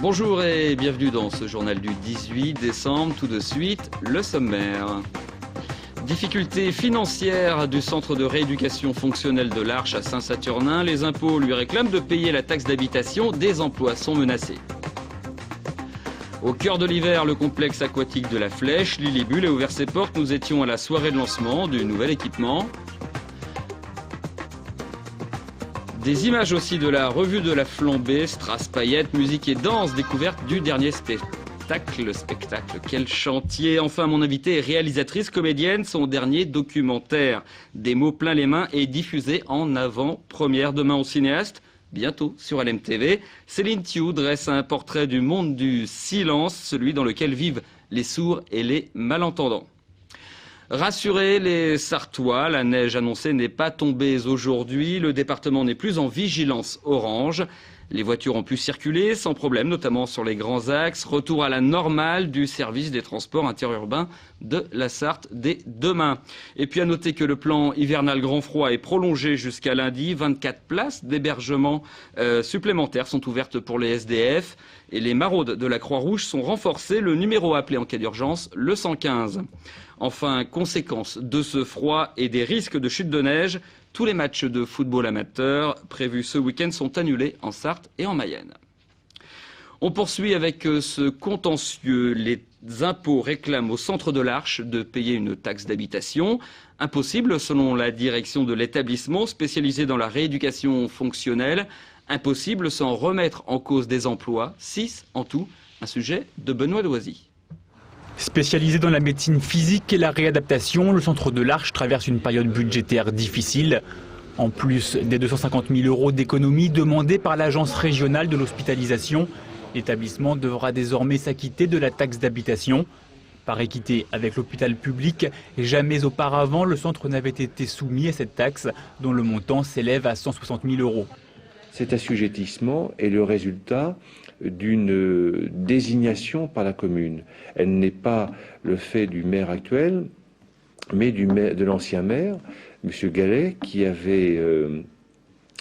Bonjour et bienvenue dans ce journal du 18 décembre. Tout de suite, le sommaire. Difficultés financières du centre de rééducation fonctionnelle de l'Arche à Saint-Saturnin. Les impôts lui réclament de payer la taxe d'habitation. Des emplois sont menacés. Au cœur de l'hiver, le complexe aquatique de la Flèche, l'île et Bulle, a ouvert ses portes. Nous étions à la soirée de lancement du nouvel équipement. Des images aussi de la revue de la flambée, strass, paillettes, musique et danse, découverte du dernier spectacle. Quel chantier! Enfin, mon invité est réalisatrice, comédienne. Son dernier documentaire, Des mots plein les mains, est diffusé en avant-première demain au cinéaste. Bientôt sur LMTV, Céline Thioux dresse un portrait du monde du silence, celui dans lequel vivent les sourds et les malentendants. Rassurez les Sartois, la neige annoncée n'est pas tombée aujourd'hui. Le département n'est plus en vigilance orange. Les voitures ont pu circuler sans problème, notamment sur les grands axes. Retour à la normale du service des transports interurbains de la Sarthe dès demain. Et puis à noter que le plan hivernal grand froid est prolongé jusqu'à lundi. 24 places d'hébergement supplémentaires sont ouvertes pour les SDF. Et les maraudes de la Croix-Rouge sont renforcées. Le numéro appelé en cas d'urgence, le 115. Enfin, conséquence de ce froid et des risques de chute de neige, tous les matchs de football amateur prévus ce week-end sont annulés en Sarthe et en Mayenne. On poursuit avec ce contentieux. Les impôts réclament au centre de l'Arche de payer une taxe d'habitation. Impossible selon la direction de l'établissement spécialisé dans la rééducation fonctionnelle. Impossible sans remettre en cause des emplois, 6 en tout. Un sujet de Benoît Loisy. Spécialisé dans la médecine physique et la réadaptation, le centre de l'Arche traverse une période budgétaire difficile. En plus des 250 000 € d'économies demandées par l'agence régionale de l'hospitalisation, l'établissement devra désormais s'acquitter de la taxe d'habitation. Par équité avec l'hôpital public, jamais auparavant le centre n'avait été soumis à cette taxe, dont le montant s'élève à 160 000 €. Cet assujettissement est le résultat d'une désignation par la commune. Elle n'est pas le fait du maire actuel, mais de l'ancien maire, M. Gallet, qui avait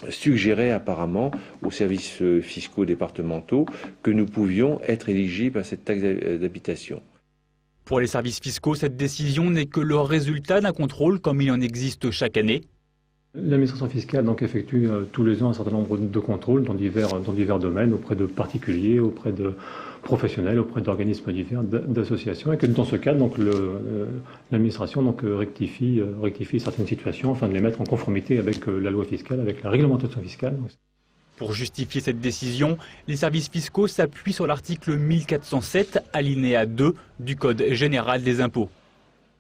suggéré apparemment aux services fiscaux départementaux que nous pouvions être éligibles à cette taxe d'habitation. Pour les services fiscaux, cette décision n'est que le résultat d'un contrôle comme il en existe chaque année. L'administration fiscale donc effectue tous les ans un certain nombre de contrôles dans divers domaines, auprès de particuliers, auprès de professionnels, auprès d'organismes divers, d'associations, et que dans ce cadre, donc l'administration donc rectifie certaines situations afin de les mettre en conformité avec la loi fiscale, avec la réglementation fiscale. Pour justifier cette décision, les services fiscaux s'appuient sur l'article 1407, alinéa 2 du Code général des impôts.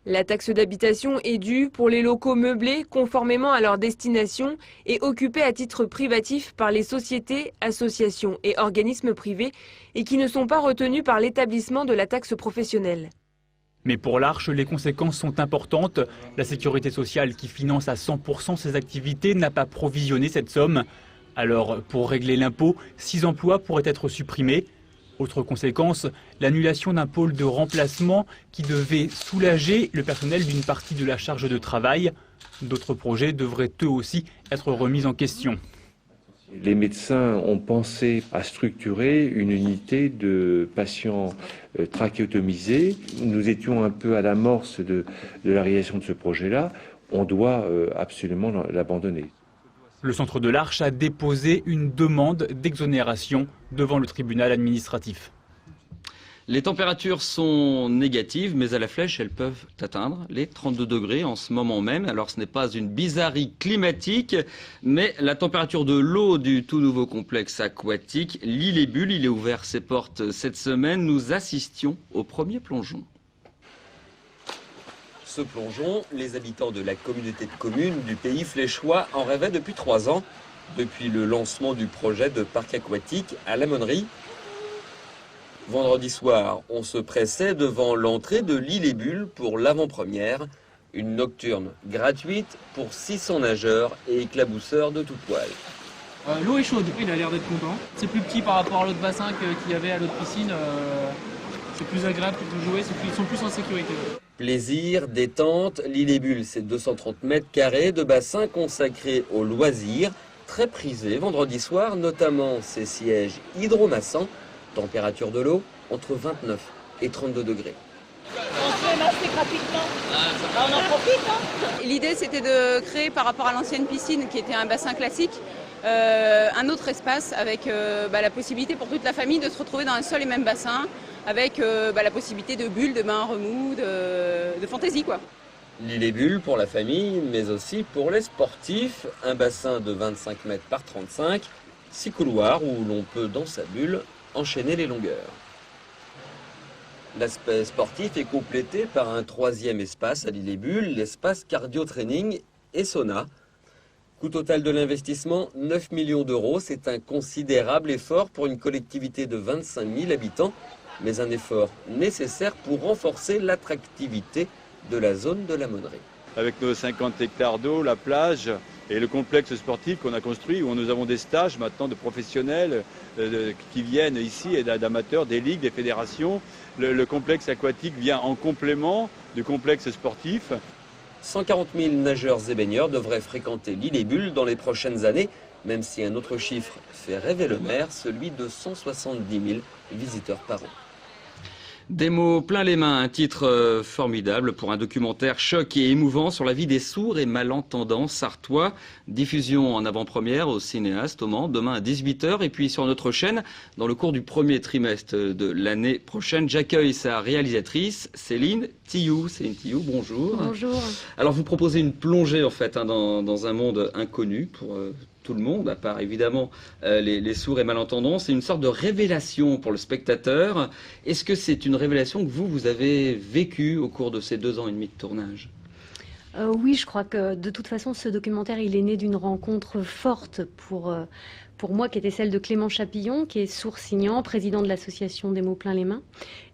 La taxe d'habitation est due pour les locaux meublés conformément à leur destination et occupés à titre privatif par les sociétés, associations et organismes privés et qui ne sont pas retenus par l'établissement de la taxe professionnelle. Mais pour l'Arche, les conséquences sont importantes. La sécurité sociale qui finance à 100% ses activités n'a pas provisionné cette somme. Alors, pour régler l'impôt, 6 emplois pourraient être supprimés. Autre conséquence, l'annulation d'un pôle de remplacement qui devait soulager le personnel d'une partie de la charge de travail. D'autres projets devraient eux aussi être remis en question. Les médecins ont pensé à structurer une unité de patients trachéotomisés. Nous étions un peu à l'amorce de la réalisation de ce projet-là. On doit absolument l'abandonner. Le centre de l'Arche a déposé une demande d'exonération devant le tribunal administratif. Les températures sont négatives, mais à la Flèche, elles peuvent atteindre les 32 degrés en ce moment même. Alors ce n'est pas une bizarrerie climatique, mais la température de l'eau du tout nouveau complexe aquatique, l'île et Bulle, il a ouvert ses portes cette semaine. Nous assistions au premier plongeon. Ce plongeon, les habitants de la communauté de communes du pays fléchois en rêvaient depuis 3 ans, depuis le lancement du projet de parc aquatique à la Monnerie. Vendredi soir, on se pressait devant l'entrée de l'île et Bulle pour l'avant-première, une nocturne gratuite pour 600 nageurs et éclabousseurs de tout poil. L'eau est chaude, il a l'air d'être content. C'est plus petit par rapport à l'autre bassin qu'il y avait à l'autre piscine. C'est plus agréable pour jouer, ils sont plus en sécurité. Plaisir, détente, l'île et Bulle, c'est 230 mètres carrés de bassin consacré aux loisirs, très prisé vendredi soir, notamment ses sièges hydromassants Température de l'eau, entre 29 et 32 degrés. On se fait masser gratuitement. On en profite. Hein. L'idée, c'était de créer, par rapport à l'ancienne piscine, qui était un bassin classique, un autre espace avec la possibilité pour toute la famille de se retrouver dans un seul et même bassin, avec la possibilité de bulles, de bains remous, de fantaisie, quoi. L'île et bulles pour la famille, mais aussi pour les sportifs. Un bassin de 25 mètres par 35, 6 couloirs où l'on peut, dans sa bulle, enchaîner les longueurs. L'aspect sportif est complété par un troisième espace à l'île et bulles, l'espace cardio-training et sauna. Coût total de l'investissement, 9 millions d'euros. C'est un considérable effort pour une collectivité de 25 000 habitants, mais un effort nécessaire pour renforcer l'attractivité de la zone de la Monnerie. Avec nos 50 hectares d'eau, la plage et le complexe sportif qu'on a construit, où nous avons des stages maintenant de professionnels qui viennent ici et d'amateurs, des ligues, des fédérations. Le complexe aquatique vient en complément du complexe sportif. 140 000 nageurs et baigneurs devraient fréquenter l'île et bulles dans les prochaines années, même si un autre chiffre fait rêver le maire, celui de 170 000 visiteurs par an. Des mots plein les mains, un titre formidable pour un documentaire choc et émouvant sur la vie des sourds et malentendants sartois. Diffusion en avant-première au cinéaste au Mans, demain à 18 h et puis sur notre chaîne dans le cours du premier trimestre de l'année prochaine. J'accueille sa réalisatrice Céline Thioux. Céline Thioux, bonjour. Bonjour. Alors vous proposez une plongée en fait dans un monde inconnu pour tout le monde, à part évidemment les sourds et malentendants. C'est une sorte de révélation pour le spectateur. Est-ce que c'est une révélation que vous avez vécue au cours de ces 2 ans et demi de tournage ? Oui, je crois que de toute façon, ce documentaire, il est né d'une rencontre forte pour moi, qui était celle de Clément Chapillon, qui est sourd-signant, président de l'association des mots plein les mains.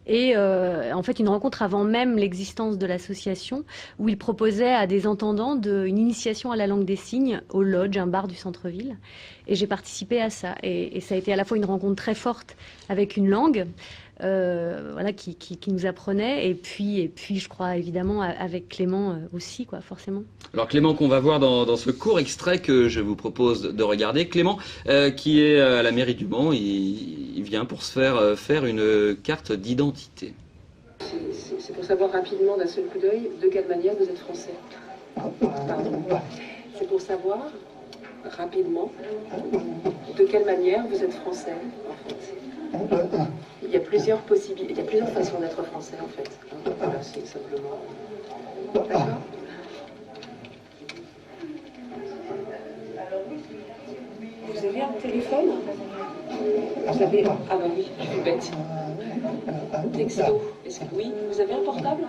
Et en fait, une rencontre avant même l'existence de l'association, où il proposait à des entendants une initiation à la langue des signes au Lodge, un bar du centre-ville. Et j'ai participé à ça. Et ça a été à la fois une rencontre très forte avec une langue, qui nous apprenait, et puis je crois évidemment avec Clément aussi, forcément. Alors Clément, qu'on va voir dans ce court extrait que je vous propose de regarder. Clément, qui est à la mairie du Mans, il vient pour se faire une carte d'identité. C'est pour savoir rapidement d'un seul coup d'œil de quelle manière vous êtes français. Pardon. C'est pour savoir rapidement de quelle manière vous êtes français, en fait. Il y a plusieurs possibilités, il y a plusieurs façons d'être français, en fait. Voilà, c'est simplement... D'accord ? Vous avez un téléphone ? Vous avez... Ah bah oui, je suis bête. Texto. Oui, vous avez un portable ?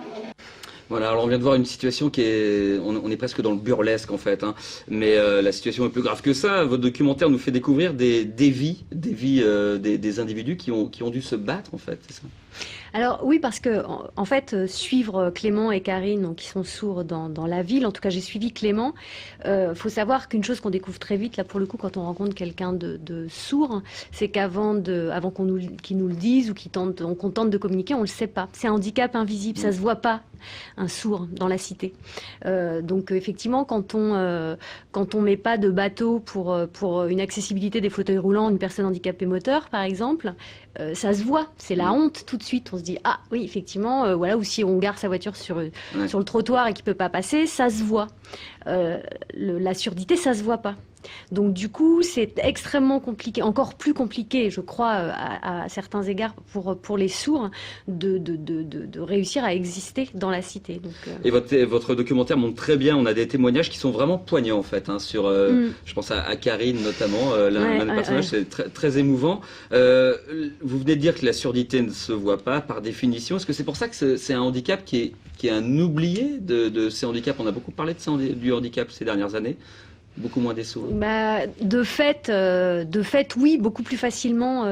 Voilà, alors on vient de voir une situation qui est... On est presque dans le burlesque en fait, hein. Mais la situation est plus grave que ça. Votre documentaire nous fait découvrir des vies des individus qui ont dû se battre en fait, c'est ça ? Alors oui, parce que en fait, suivre Clément et Karine, donc, qui sont sourds dans la ville, en tout cas j'ai suivi Clément, faut savoir qu'une chose qu'on découvre très vite, là pour le coup, quand on rencontre quelqu'un de sourd, c'est qu'avant qu'il nous le dise ou qu'on tente de communiquer, on le sait pas. C'est un handicap invisible, ça se voit pas, un sourd dans la cité. Donc effectivement, quand on met pas de bateau pour une accessibilité des fauteuils roulants, une personne handicapée moteur par exemple, ça se voit, c'est la honte tout de suite. On se dit ah oui effectivement, ou si on gare sa voiture sur le trottoir et qu'il peut pas passer, ça se voit. La surdité, ça se voit pas. Donc du coup, c'est extrêmement compliqué, encore plus compliqué, je crois, à certains égards pour les sourds, de réussir à exister dans la cité. Donc, Et votre documentaire montre très bien, on a des témoignages qui sont vraiment poignants en fait, hein, sur, je pense à Karine notamment, l'un des personnages, c'est très, très émouvant. Vous venez de dire que la surdité ne se voit pas par définition. Est-ce que c'est pour ça que c'est un handicap qui est un oublié de ces handicaps ? On a beaucoup parlé du handicap ces dernières années. Beaucoup moins des sourds. De fait, oui, beaucoup plus facilement.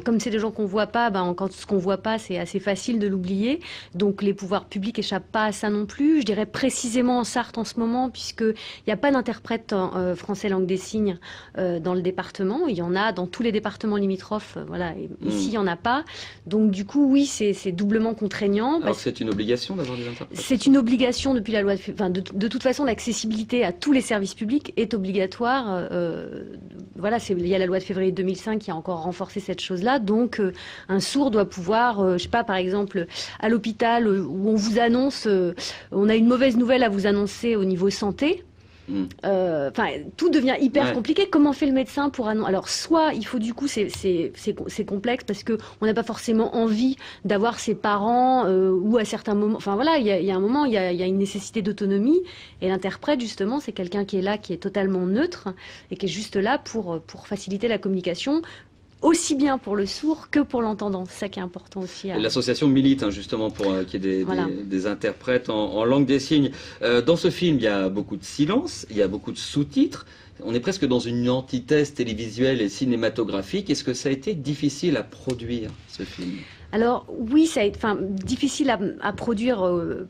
Comme c'est des gens qu'on voit pas, quand ce qu'on voit pas, c'est assez facile de l'oublier. Donc les pouvoirs publics échappent pas à ça non plus. Je dirais précisément en Sarthe en ce moment, puisque il n'y a pas d'interprète français langue des signes dans le département. Il y en a dans tous les départements limitrophes. Voilà. Et ici, il y en a pas. Donc du coup, oui, c'est doublement contraignant. Alors c'est une obligation d'avoir des interprètes. C'est une obligation depuis la loi. De toute façon, l'accessibilité à tous les services publics. public est obligatoire. Voilà, il y a la loi de février 2005 qui a encore renforcé cette chose-là. Donc, un sourd doit pouvoir, je sais pas, par exemple, à l'hôpital où on vous annonce, on a une mauvaise nouvelle à vous annoncer au niveau santé. Tout devient hyper compliqué. Comment fait le médecin pour annoncer? Alors, soit il faut, du coup, c'est complexe parce que on n'a pas forcément envie d'avoir ses parents ou à certains moments. Enfin voilà, il y a un moment, il y a une nécessité d'autonomie et l'interprète justement, c'est quelqu'un qui est là, qui est totalement neutre et qui est juste là pour faciliter la communication. Aussi bien pour le sourd que pour l'entendant. C'est ça qui est important aussi. L'association milite justement pour qu'il y ait des interprètes en langue des signes. Dans ce film, il y a beaucoup de silence, il y a beaucoup de sous-titres. On est presque dans une antithèse télévisuelle et cinématographique. Est-ce que ça a été difficile à produire, ce film ? Alors oui, ça a été difficile à produire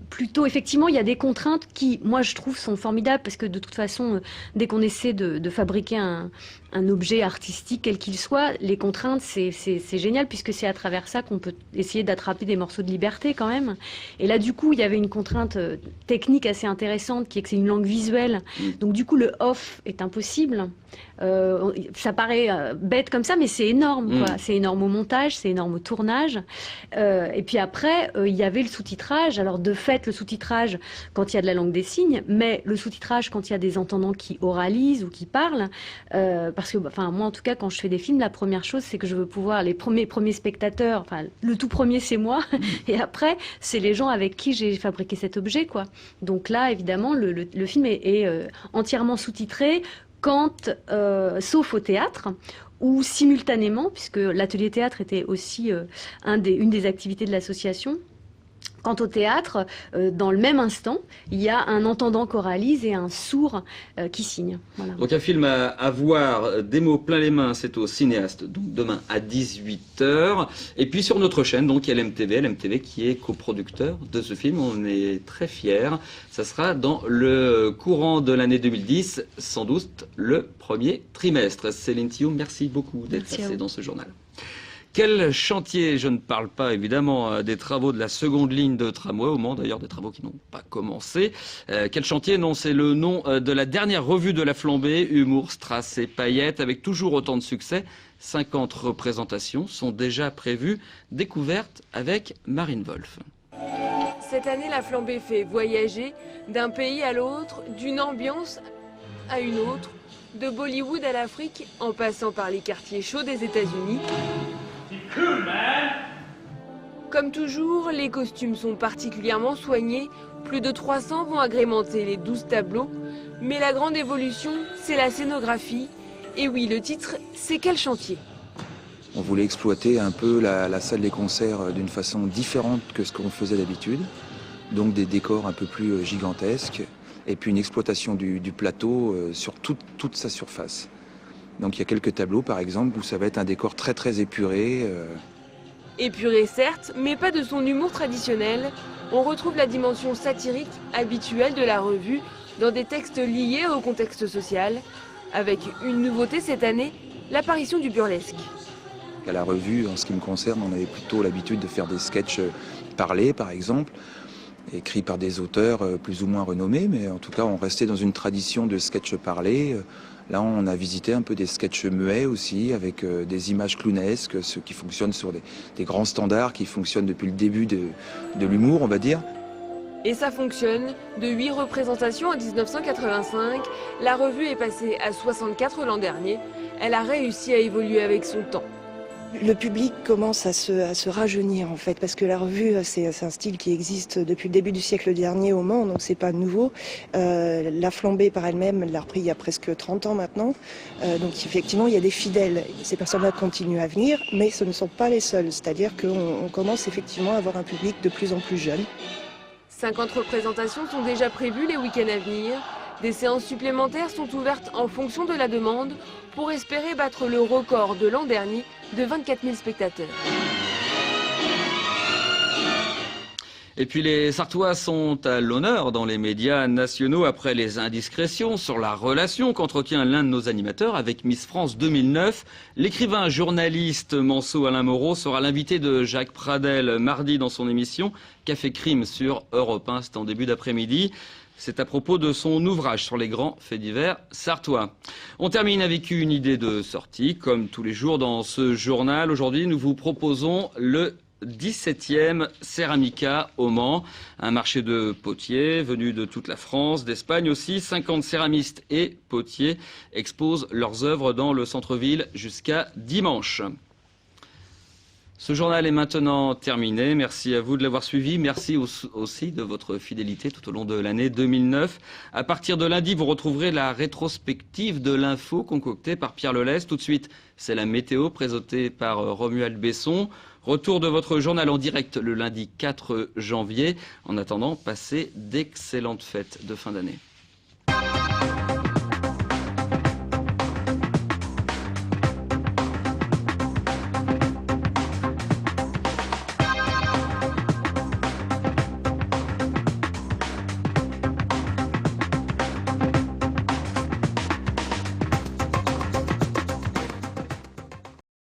plutôt. Effectivement, il y a des contraintes qui, moi, je trouve, sont formidables parce que de toute façon, dès qu'on essaie de fabriquer un objet artistique, quel qu'il soit, les contraintes, c'est génial puisque c'est à travers ça qu'on peut essayer d'attraper des morceaux de liberté quand même. Et là, du coup, il y avait une contrainte technique assez intéressante qui est que c'est une langue visuelle. Donc du coup, le off est impossible. Ça paraît bête comme ça, mais c'est énorme, quoi. C'est énorme au montage, c'est énorme au tournage. Et puis après, il y avait le sous-titrage. Alors de fait, le sous-titrage quand il y a de la langue des signes, mais le sous-titrage quand il y a des entendants qui oralisent ou qui parlent. Parce que, moi en tout cas, quand je fais des films, la première chose, c'est que je veux pouvoir, les premiers spectateurs, le tout premier, c'est moi. Et après, c'est les gens avec qui j'ai fabriqué cet objet, quoi. Donc là, évidemment, le film est entièrement sous-titré. Sauf au théâtre, ou simultanément, puisque l'atelier théâtre était aussi une des activités de l'association. Quant au théâtre, dans le même instant, il y a un entendant choralise et un sourd qui signe. Voilà. Donc un film à voir, des mots plein les mains, c'est au cinéaste, donc demain à 18h. Et puis sur notre chaîne, donc il y a l'MTV qui est coproducteur de ce film, on est très fiers. Ça sera dans le courant de l'année 2010, sans doute le premier trimestre. Céline Thioum, merci beaucoup d'être passée dans ce journal. Quel chantier, je ne parle pas évidemment des travaux de la seconde ligne de tramway, au Mans d'ailleurs, des travaux qui n'ont pas commencé. Quel chantier? Non, c'est le nom de la dernière revue de la Flambée, humour, strass et paillettes, avec toujours autant de succès. 50 représentations sont déjà prévues, découvertes avec Marine Wolf. Cette année, la Flambée fait voyager d'un pays à l'autre, d'une ambiance à une autre, de Bollywood à l'Afrique, en passant par les quartiers chauds des États-Unis. Cool, man. Comme toujours, les costumes sont particulièrement soignés. Plus de 300 vont agrémenter les 12 tableaux. Mais la grande évolution, c'est la scénographie. Et oui, le titre, c'est Quel chantier? On voulait exploiter un peu la salle des concerts d'une façon différente que ce qu'on faisait d'habitude. Donc des décors un peu plus gigantesques. Et puis une exploitation du plateau sur toute sa surface. Donc il y a quelques tableaux par exemple où ça va être un décor très très épuré. Épuré certes, mais pas de son humour traditionnel. On retrouve la dimension satirique habituelle de la revue dans des textes liés au contexte social, avec une nouveauté cette année, l'apparition du burlesque. À la revue, en ce qui me concerne, on avait plutôt l'habitude de faire des sketchs parlés par exemple, écrits par des auteurs plus ou moins renommés, mais en tout cas on restait dans une tradition de sketch parlé. Là, on a visité un peu des sketchs muets aussi, avec des images clownesques, ceux qui fonctionnent sur des grands standards, qui fonctionnent depuis le début de l'humour, on va dire. Et ça fonctionne. De 8 représentations en 1985, la revue est passée à 64 l'an dernier. Elle a réussi à évoluer avec son temps. Le public commence à se rajeunir en fait, parce que la revue c'est un style qui existe depuis le début du siècle dernier au Mans, donc c'est pas nouveau. La Flambée par elle-même, elle l'a repris il y a presque 30 ans maintenant, donc effectivement il y a des fidèles. Ces personnes-là continuent à venir, mais ce ne sont pas les seuls, c'est-à-dire qu'on commence effectivement à avoir un public de plus en plus jeune. 50 représentations sont déjà prévues les week-ends à venir. Des séances supplémentaires sont ouvertes en fonction de la demande pour espérer battre le record de l'an dernier de 24 000 spectateurs. Et puis les Sarthois sont à l'honneur dans les médias nationaux après les indiscrétions sur la relation qu'entretient l'un de nos animateurs avec Miss France 2009. L'écrivain journaliste manceau Alain Moreau sera l'invité de Jacques Pradel mardi dans son émission Café Crime sur Europe 1, c'est en début d'après-midi. C'est à propos de son ouvrage sur les grands faits divers sartois. On termine avec une idée de sortie, comme tous les jours dans ce journal. Aujourd'hui, nous vous proposons le 17e Ceramica au Mans, un marché de potiers venus de toute la France, d'Espagne aussi. 50 céramistes et potiers exposent leurs œuvres dans le centre-ville jusqu'à dimanche. Ce journal est maintenant terminé. Merci à vous de l'avoir suivi. Merci aussi de votre fidélité tout au long de l'année 2009. À partir de lundi, vous retrouverez la rétrospective de l'info concoctée par Pierre Lelez. Tout de suite, c'est la météo présentée par Romuald Besson. Retour de votre journal en direct le lundi 4 janvier. En attendant, passez d'excellentes fêtes de fin d'année.